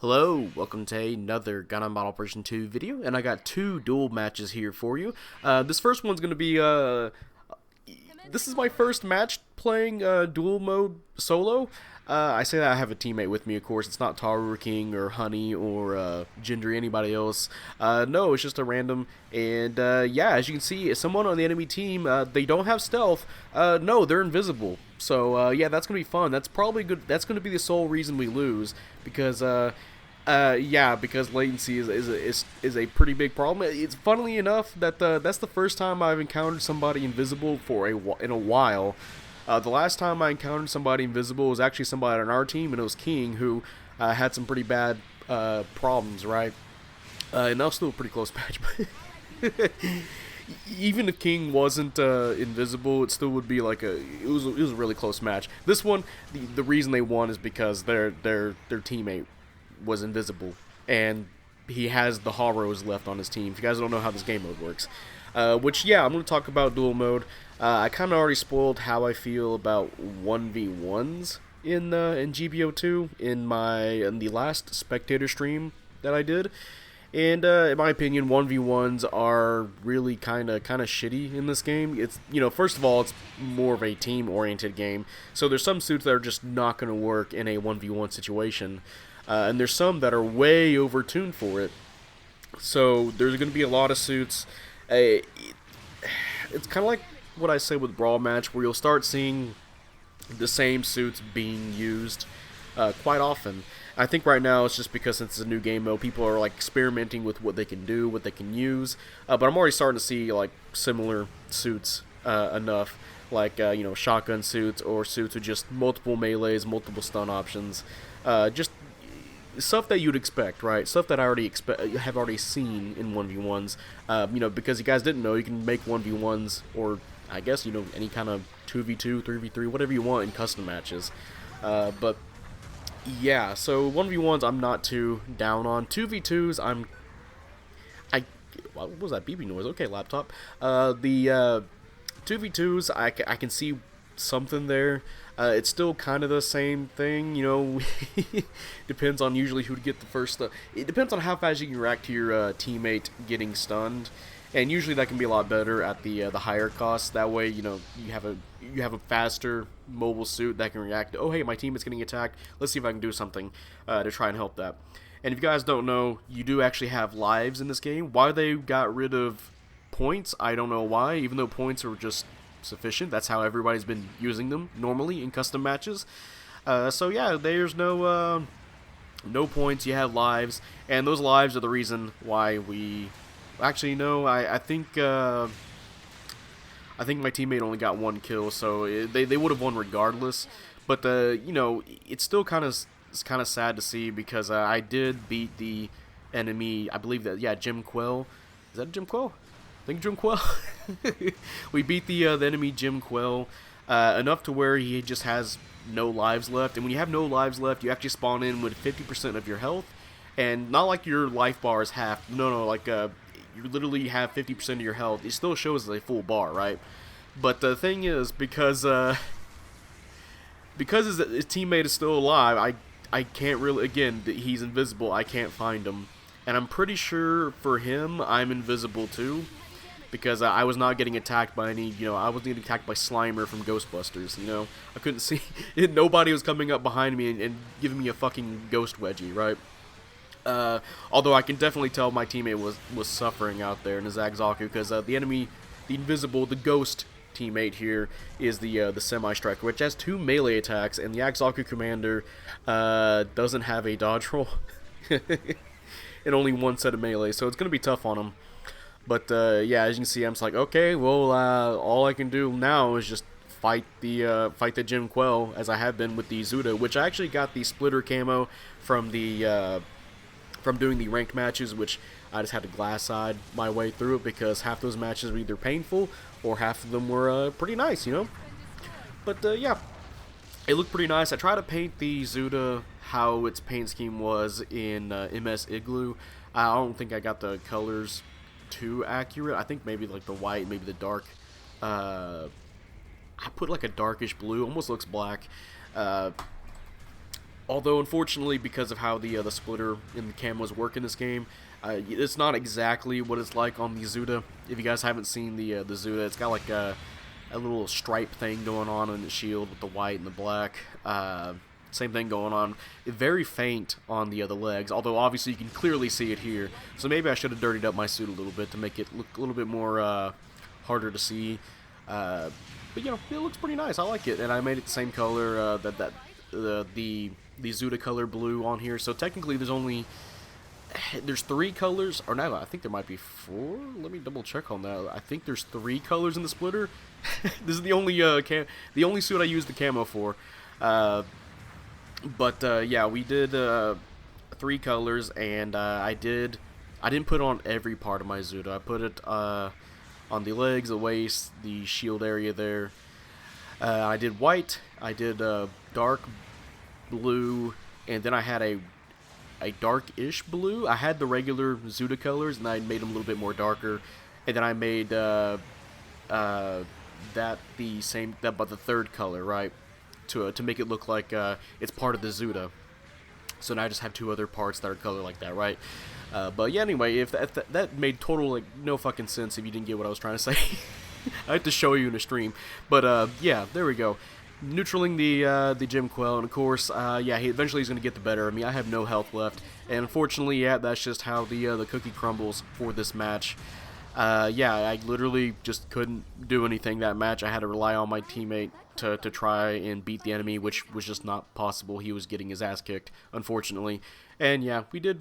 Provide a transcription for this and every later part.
Hello, welcome to another Gundam Battle Operation 2 video, and I got two duel matches here for you. This first one's going to be, this is my first match playing duel mode solo. I say that I have a teammate with me, of course. It's not Taru King or Honey or Ginger, anybody else. No, it's just a random. And yeah, as you can see, someone on the enemy team, they don't have stealth. No, they're invisible. So yeah, that's gonna be fun. That's probably good. That's gonna be the sole reason we lose because yeah, because latency is a pretty big problem. It's funnily enough that that's the first time I've encountered somebody invisible in a while. The last time I encountered somebody invisible was actually somebody on our team, and it was King, who had some pretty bad problems, right? And that was still a pretty close match. Even if King wasn't invisible, it still would be like it was a really close match. This one, the reason they won is because their teammate was invisible, and he has the Haros left on his team. If you guys don't know how this game mode works, which yeah, I'm going to talk about duel mode. I kind of already spoiled how I feel about 1v1s in GBO2 in the last spectator stream that I did. And in my opinion, 1v1s are really kind of shitty in this game. It's, first of all, it's more of a team-oriented game. So there's some suits that are just not going to work in a 1v1 situation. And there's some that are way overtuned for it. So there's going to be a lot of suits. It's kind of like what I say with Brawl Match, where you'll start seeing the same suits being used quite often. I think right now it's just because since it's a new game mode, people are like experimenting with what they can do, what they can use. But I'm already starting to see like similar suits enough, like shotgun suits or suits with just multiple melees, multiple stun options, just stuff that you'd expect, right? Stuff that I have already seen in 1v1s. Because you guys didn't know, you can make 1v1s or I guess any kind of 2v2, 3v3, whatever you want in custom matches. But yeah, so 1v1s I'm not too down on. 2v2s what was that beeping noise? Okay, laptop. The 2v2s I can see something there. It's still kind of the same thing, depends on usually who to get the first stuff. It depends on how fast you can react to your teammate getting stunned, and usually that can be a lot better at the higher cost. That way, you have a faster mobile suit that can react to, oh hey, my team is getting attacked, let's see if I can do something to try and help that. And if you guys don't know, you do actually have lives in this game. Why they got rid of points, I don't know why, even though points are just sufficient. That's how everybody's been using them normally in custom matches. So yeah, there's no points, you have lives, and those lives are the reason why we actually no, I think my teammate only got one kill, so they would have won regardless. But it's still kind of sad to see, because I did beat the enemy. I believe that, yeah, Jim Quell. Is that Jim Quell? I think Jim Quell. We beat the enemy Jim Quell enough to where he just has no lives left. And when you have no lives left, you actually spawn in with 50% of your health, and not like your life bar is half. No, like you literally have 50% of your health. It still shows as a full bar, right? But the thing is, because his teammate is still alive, I can't really, again, he's invisible, I can't find him. And I'm pretty sure for him, I'm invisible too, because I was not getting attacked by any, I wasn't getting attacked by Slimer from Ghostbusters, I couldn't see, nobody was coming up behind me and giving me a fucking ghost wedgie, right? Although I can definitely tell my teammate was suffering out there in his Zagzaku, because the enemy, the invisible, the ghost teammate here is the semi-striker, which has 2 melee attacks, and the Axaku commander doesn't have a dodge roll and only 1 set of melee, so it's gonna be tough on him. But yeah, as you can see, I'm just like, okay, well, all I can do now is just fight the Jim Quell, as I have been with the Zuda, which I actually got the splitter camo from doing the ranked matches, which I just had to glass side my way through it, because half those matches were either painful or half of them were pretty nice, But yeah, it looked pretty nice. I tried to paint the Zuda how its paint scheme was in MS Igloo. I don't think I got the colors too accurate. I think maybe like the white, maybe the dark. I put like a darkish blue, almost looks black. Although, unfortunately, because of how the splitter in the camos work in this game, it's not exactly what it's like on the Zuda. If you guys haven't seen the Zuda, it's got like a little stripe thing going on the shield with the white and the black. Same thing going on. Very faint on the other legs, although obviously you can clearly see it here. So maybe I should have dirtied up my suit a little bit to make it look a little bit more harder to see. But you know, it looks pretty nice. I like it, and I made it the same color the Zuda color blue on here. So technically, there's 3 colors, or no, I think there might be 4. Let me double check on that. I think there's 3 colors in the splitter. This is the only suit I used the camo for. Yeah, we did 3 colors, and I didn't put on every part of my Zuda. I put it on the legs, the waist, the shield area there. I did white, I did dark blue, and then I had a dark-ish blue. I had the regular Zuda colors, and I made them a little bit more darker, and then I made that but the third color, right, to make it look like it's part of the Zuda. So now I just have 2 other parts that are colored like that, right? But yeah, anyway, if that made total like no fucking sense if you didn't get what I was trying to say. I have to show you in a stream, but yeah, there we go. Neutraling the Gym Quell, and of course, yeah, eventually he's gonna get the better of me. I have no health left, and unfortunately, yeah, that's just how the cookie crumbles for this match. Yeah, I literally just couldn't do anything that match. I had to rely on my teammate to try and beat the enemy, which was just not possible. He was getting his ass kicked, unfortunately. And yeah, we did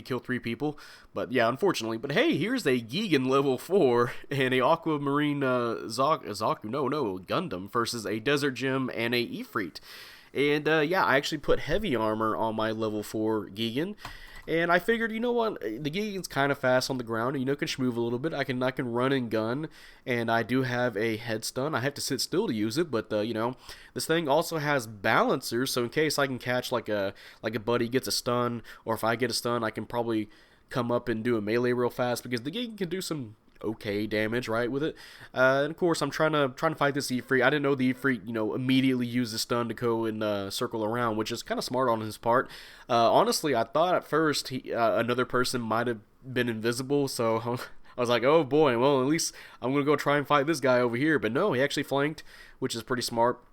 kill 3 people, but yeah, unfortunately. But hey, here's a Gigan level 4 and a Aquamarine Gundam versus a Desert Gem and a Efreet. And yeah, I actually put heavy armor on my level 4 Gigan. And I figured, you know what, the Gigan's kind of fast on the ground, and, you know, can shmove a little bit. I can run and gun, and I do have a head stun. I have to sit still to use it, but, you know, this thing also has balancers, so in case I can catch, like a buddy gets a stun, or if I get a stun, I can probably come up and do a melee real fast, because the Gigan can do some okay damage, right, with it. And of course, I'm trying to fight this Efreet. I didn't know the Efreet, you know, immediately used the stun to go and circle around, which is kind of smart on his part. Honestly, I thought at first another person might have been invisible, so I was like, oh boy, well, at least I'm gonna go try and fight this guy over here. But no, he actually flanked, which is pretty smart.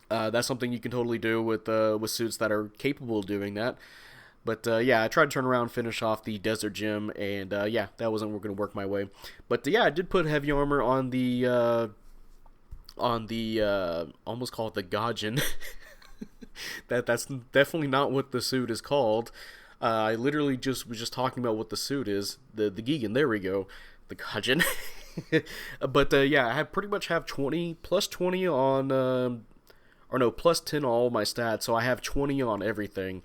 That's something you can totally do with suits that are capable of doing that. But yeah, I tried to turn around, finish off the Desert Gym, and yeah, that wasn't going to work my way. But yeah, I did put heavy armor on the almost call it the Gaijin. That's definitely not what the suit is called. I literally was just talking about what the suit is. The Gigan, there we go, the Gaijin. But yeah, I pretty much have 20 plus 20 on, or no, plus 10 on all my stats, so I have 20 on everything.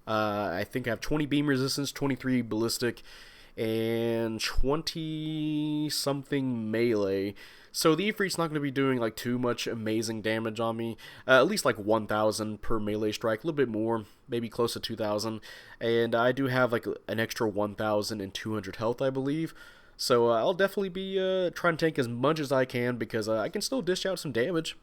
I think I have 20 beam resistance, 23 ballistic, and 20-something melee. So the Efreet's not going to be doing like too much amazing damage on me. At least like 1,000 per melee strike, a little bit more, maybe close to 2,000. And I do have like an extra 1,200 health, I believe. So I'll definitely be trying to take as much as I can, because I can still dish out some damage.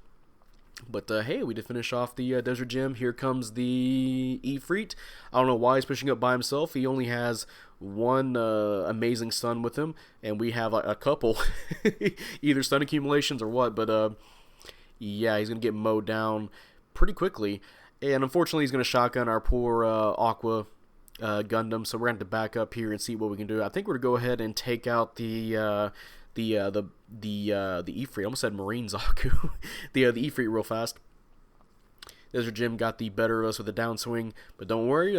But hey, we did finish off the Desert Gym. Here comes the Efreet. I don't know why he's pushing up by himself. He only has one amazing stun with him, and we have a couple, either stun accumulations or what. But yeah, he's gonna get mowed down pretty quickly, and unfortunately, he's gonna shotgun our poor Aqua Gundam. So we're gonna have to back up here and see what we can do. I think we're gonna go ahead and take out the Efreet. I almost said Marine Zaku. the Efreet real fast. Desert Gym got the better of us with the downswing, but don't worry,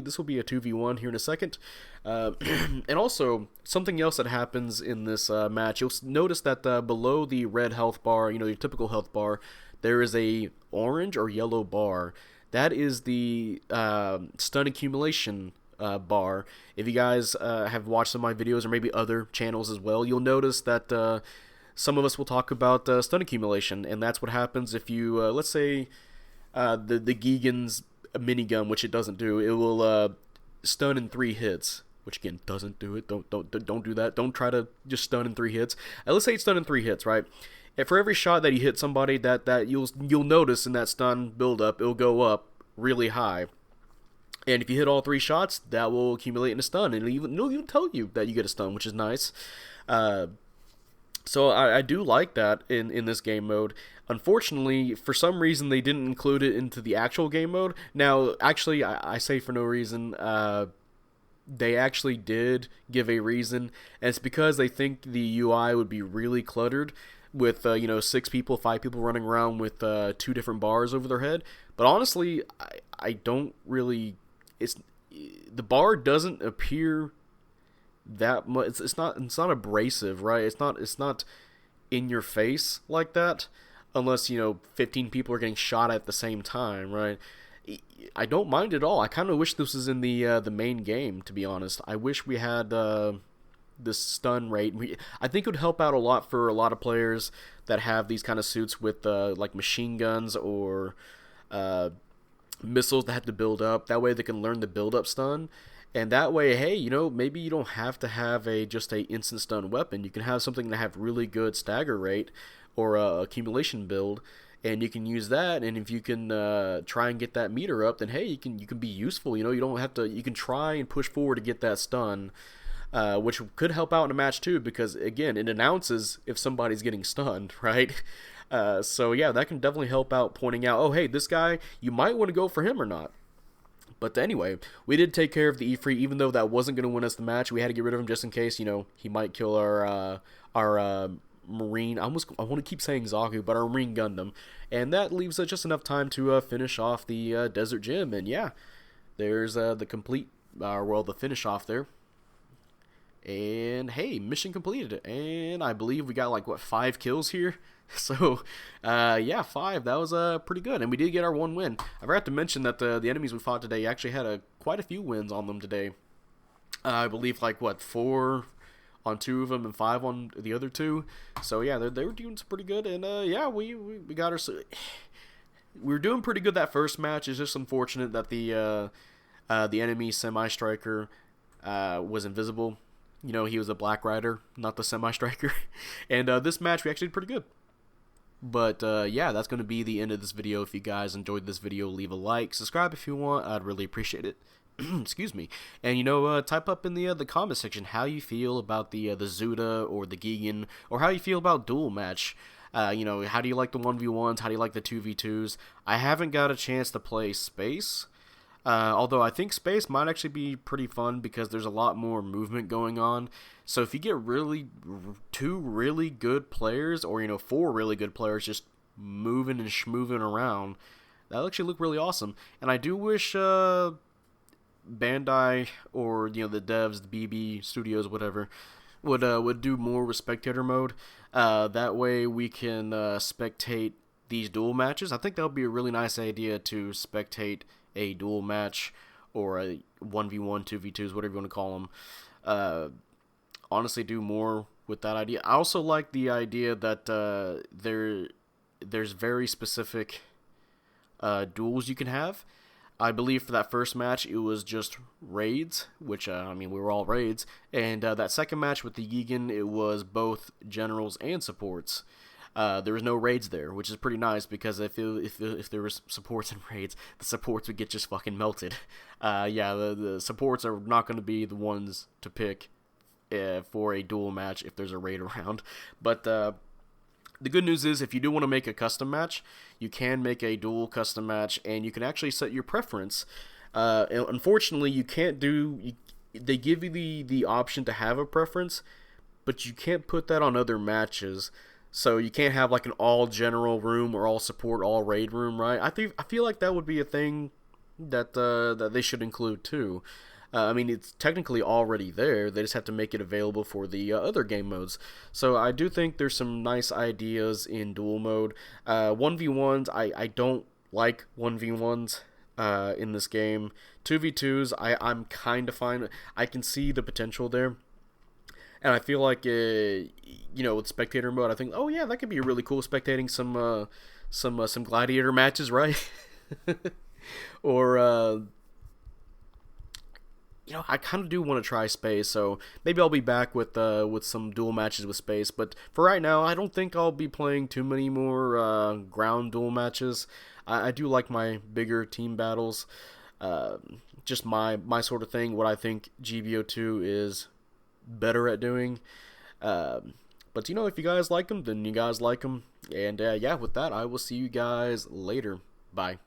this will be a 2v1 here in a second. And also, something else that happens in this match, you'll notice that below the red health bar, you know, your typical health bar, there is a orange or yellow bar. That is the stun accumulation bar. If you guys have watched some of my videos, or maybe other channels as well, you'll notice that some of us will talk about stun accumulation, and that's what happens if you, let's say, the Gigan's minigun, which it doesn't do. It will stun in 3 hits, which again doesn't do it. Don't do that. Don't try to just stun in 3 hits. Let's say it's stun in 3 hits, right? And for every shot that you hit somebody, that you'll notice in that stun buildup, it'll go up really high. And if you hit all 3 shots, that will accumulate in a stun, and it'll even tell you that you get a stun, which is nice. Uh, so I do like that in this game mode. Unfortunately, for some reason, they didn't include it into the actual game mode. Now, actually, I say for no reason. They actually did give a reason, and it's because they think the UI would be really cluttered with 6 people, 5 people running around with 2 different bars over their head. But honestly, I don't really. It's the bar doesn't appear that much. It's not abrasive, right? It's not in your face like that, unless 15 people are getting shot at the same time, right? I don't mind at all. I kind of wish this was in the main game, to be honest. I wish we had this stun rate. I think it would help out a lot for a lot of players that have these kind of suits with like machine guns or missiles that have to build up. That way they can learn the build up stun. And that way, hey, maybe you don't have to have just a instant stun weapon. You can have something that have really good stagger rate or accumulation build, and you can use that. And if you can try and get that meter up, then hey, you can be useful. You don't have to. You can try and push forward to get that stun, which could help out in a match too, because again, it announces if somebody's getting stunned, right? So yeah, that can definitely help out, pointing out, oh hey, this guy, you might want to go for him or not. But anyway, we did take care of the efreet, even though that wasn't going to win us the match. We had to get rid of him just in case, he might kill our Marine. I want to keep saying Zaku, but our Marine Gundam. And that leaves us just enough time to finish off the Desert Gym. And yeah, there's the complete, the finish off there. And hey, mission completed. And I believe we got 5 kills here. So, yeah, 5. That was pretty good, and we did get our 1 win. I forgot to mention that the enemies we fought today actually had quite a few wins on them today. I believe 4 on 2 of them and 5 on the other 2. So yeah, they were doing pretty good, and yeah, we got our. We were doing pretty good that first match. It's just unfortunate that the enemy semi-striker was invisible. He was a Black Rider, not the semi-striker. And this match we actually did pretty good. But yeah, that's going to be the end of this video. If you guys enjoyed this video, leave a like, subscribe if you want. I'd really appreciate it. Excuse me. And type up in the comment section how you feel about the Zuda or the Gigan, or how you feel about duel match. How do you like the 1v1s? How do you like the 2v2s? I haven't got a chance to play Space. Although I think Space might actually be pretty fun because there's a lot more movement going on. So if you get 2 really good players, or 4 really good players just moving and schmoving around, that'll actually look really awesome. And I do wish Bandai, or the devs, the BB Studios, whatever, would do more with spectator mode. That way we can spectate these duel matches. I think that would be a really nice idea, to spectate a duel match, or a 1v1, 2v2s, whatever you want to call them. Honestly, do more with that idea. I also like the idea that there's very specific duels you can have. I believe for that first match it was just raids, which we were all raids, and that second match with the Gigan, it was both generals and supports. There was no raids there, which is pretty nice, because if there was supports and raids, the supports would get just fucking melted. Yeah, the supports are not going to be the ones to pick for a duel match if there's a raid around. But the good news is, if you do want to make a custom match, you can make a duel custom match, and you can actually set your preference. Unfortunately, you can't do. They give you the option to have a preference, but you can't put that on other matches. So you can't have an all general room or all support, all raid room, right? I feel like that would be a thing that that they should include too. It's technically already there. They just have to make it available for the other game modes. So I do think there's some nice ideas in duel mode. 1v1s, I don't like 1v1s in this game. 2v2s, I'm kind of fine. I can see the potential there. And I feel like, with spectator mode, I think, oh yeah, that could be really cool, spectating some gladiator matches, right? Or, I kind of do want to try Space, so maybe I'll be back with some duel matches with Space. But for right now, I don't think I'll be playing too many more ground duel matches. I do like my bigger team battles. Just my sort of thing. What I think GBO2 is better at doing. But you know, if you guys like them, then you guys like them. And yeah, with that, I will see you guys later. Bye.